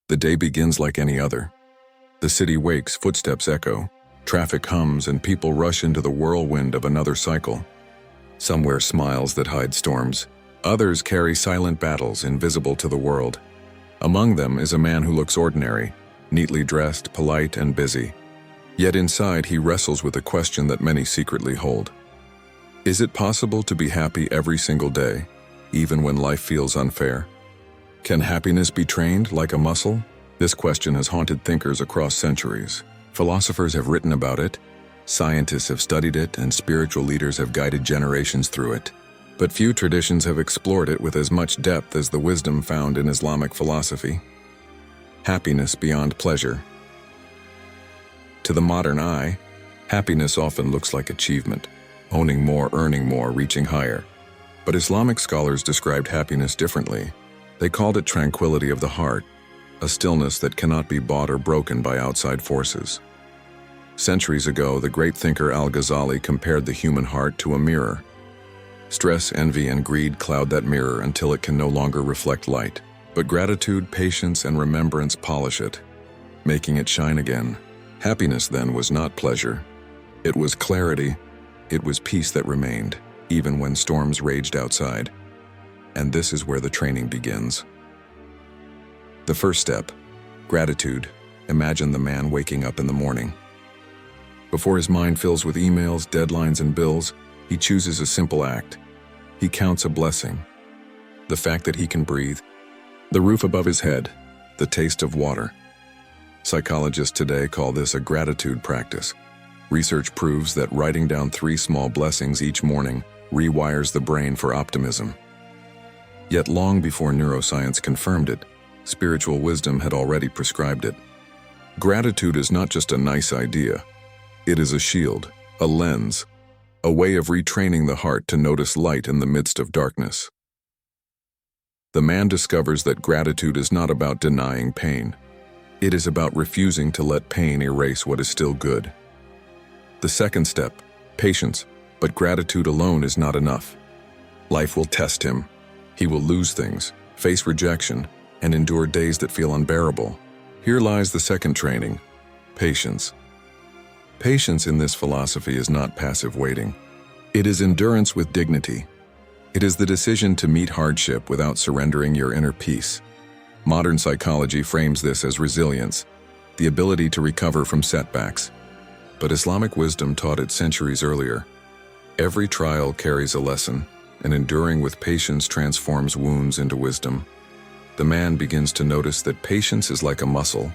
The day begins like any other. The city wakes, footsteps echo, traffic hums, and people rush into the whirlwind of another cycle. Some wear smiles that hide storms. Others carry silent battles invisible to the world. Among them is a man who looks ordinary, neatly dressed, polite, and busy. Yet inside he wrestles with a question that many secretly hold. Is it possible to be happy every single day, even when life feels unfair? Can happiness be trained like a muscle? This question has haunted thinkers across centuries. Philosophers have written about it, scientists have studied it, and spiritual leaders have guided generations through it. But few traditions have explored it with as much depth as the wisdom found in Islamic philosophy. Happiness beyond pleasure. To the modern eye, happiness often looks like achievement, owning more, earning more, reaching higher. But Islamic scholars described happiness differently. They called it tranquility of the heart, a stillness that cannot be bought or broken by outside forces. Centuries ago, the great thinker Al-Ghazali compared the human heart to a mirror. Stress, envy, and greed cloud that mirror until it can no longer reflect light. But gratitude, patience, and remembrance polish it, making it shine again. Happiness then was not pleasure. It was clarity. It was peace that remained, even when storms raged outside. And this is where the training begins. The first step, gratitude. Imagine the man waking up in the morning. Before his mind fills with emails, deadlines, and bills, he chooses a simple act. He counts a blessing. The fact that he can breathe, the roof above his head, the taste of water. Psychologists today call this a gratitude practice. Research proves that writing down 3 small blessings each morning rewires the brain for optimism. Yet long before neuroscience confirmed it, spiritual wisdom had already prescribed it. Gratitude is not just a nice idea. It is a shield, a lens, a way of retraining the heart to notice light in the midst of darkness. The man discovers that gratitude is not about denying pain. It is about refusing to let pain erase what is still good. The second step, patience, but gratitude alone is not enough. Life will test him. He will lose things, face rejection, and endure days that feel unbearable. Here lies the second training, patience. Patience in this philosophy is not passive waiting. It is endurance with dignity. It is the decision to meet hardship without surrendering your inner peace. Modern psychology frames this as resilience, the ability to recover from setbacks. But Islamic wisdom taught it centuries earlier. Every trial carries a lesson, and enduring with patience transforms wounds into wisdom. The man begins to notice that patience is like a muscle.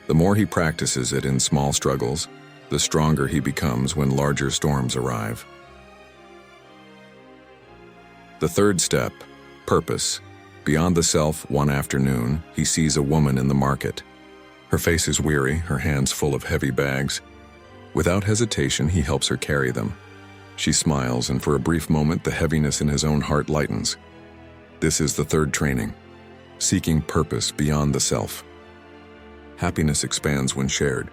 The more he practices it in small struggles, the stronger he becomes when larger storms arrive. The third step, purpose. Beyond the self, one afternoon, he sees a woman in the market. Her face is weary, her hands full of heavy bags. Without hesitation, he helps her carry them. She smiles, and for a brief moment, the heaviness in his own heart lightens. This is the third training, seeking purpose beyond the self. Happiness expands when shared.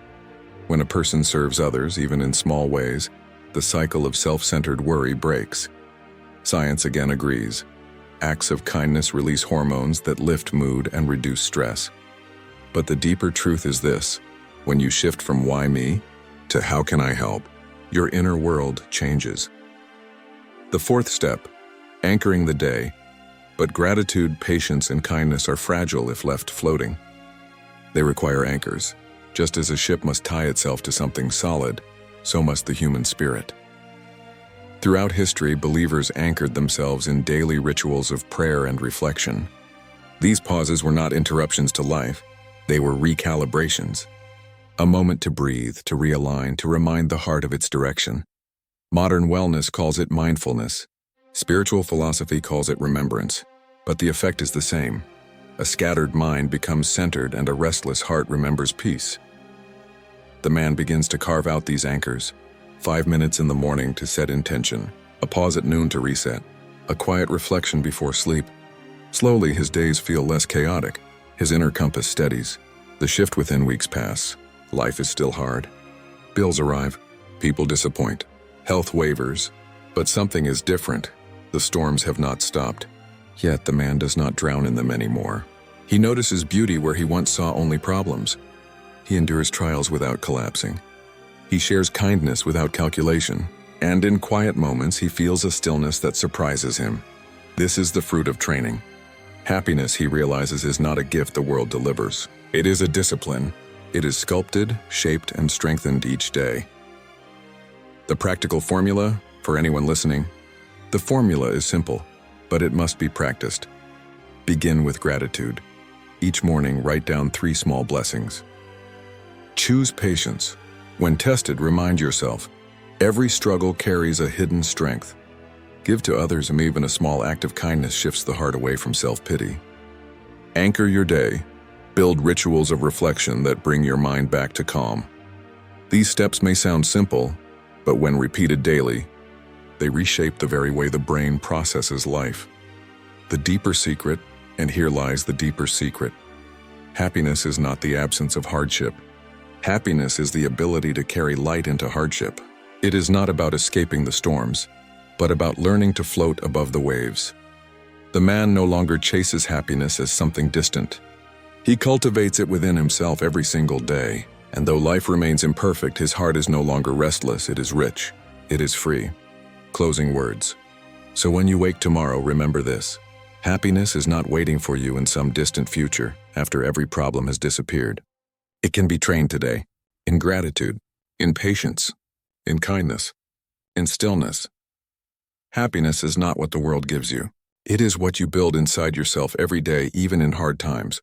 When a person serves others, even in small ways, the cycle of self-centered worry breaks. Science again agrees. Acts of kindness release hormones that lift mood and reduce stress. But the deeper truth is this: when you shift from why me to how can I help, your inner world changes. The fourth step, anchoring the day. But gratitude, patience, and kindness are fragile if left floating. They require anchors. Just as a ship must tie itself to something solid, so must the human spirit. Throughout history, believers anchored themselves in daily rituals of prayer and reflection. These pauses were not interruptions to life, they were recalibrations. A moment to breathe, to realign, to remind the heart of its direction. Modern wellness calls it mindfulness. Spiritual philosophy calls it remembrance. But the effect is the same. A scattered mind becomes centered, and a restless heart remembers peace. The man begins to carve out these anchors. 5 minutes in the morning to set intention, a pause at noon to reset, a quiet reflection before sleep. Slowly, his days feel less chaotic. His inner compass steadies. The shift within weeks pass. Life is still hard. Bills arrive. People disappoint. Health wavers. But something is different. The storms have not stopped. Yet the man does not drown in them anymore. He notices beauty where he once saw only problems. He endures trials without collapsing. He shares kindness without calculation, and in quiet moments he feels a stillness that surprises him. This is the fruit of training. Happiness, he realizes, is not a gift the world delivers. It is a discipline. It is sculpted, shaped, and strengthened each day. The practical formula, for anyone listening, the formula is simple, but it must be practiced. Begin with gratitude. Each morning, write down 3 small blessings. Choose patience. When tested, remind yourself, every struggle carries a hidden strength. Give to others, and even a small act of kindness shifts the heart away from self-pity. Anchor your day. Build rituals of reflection that bring your mind back to calm. These steps may sound simple, but when repeated daily, they reshape the very way the brain processes life. The deeper secret, and here lies the deeper secret. Happiness is not the absence of hardship. Happiness is the ability to carry light into hardship. It is not about escaping the storms, but about learning to float above the waves. The man no longer chases happiness as something distant. He cultivates it within himself every single day, and though life remains imperfect, his heart is no longer restless, it is rich, it is free. Closing words. So when you wake tomorrow, remember this. Happiness is not waiting for you in some distant future after every problem has disappeared. It can be trained today, in gratitude, in patience, in kindness, in stillness. Happiness is not what the world gives you. It is what you build inside yourself every day, even in hard times.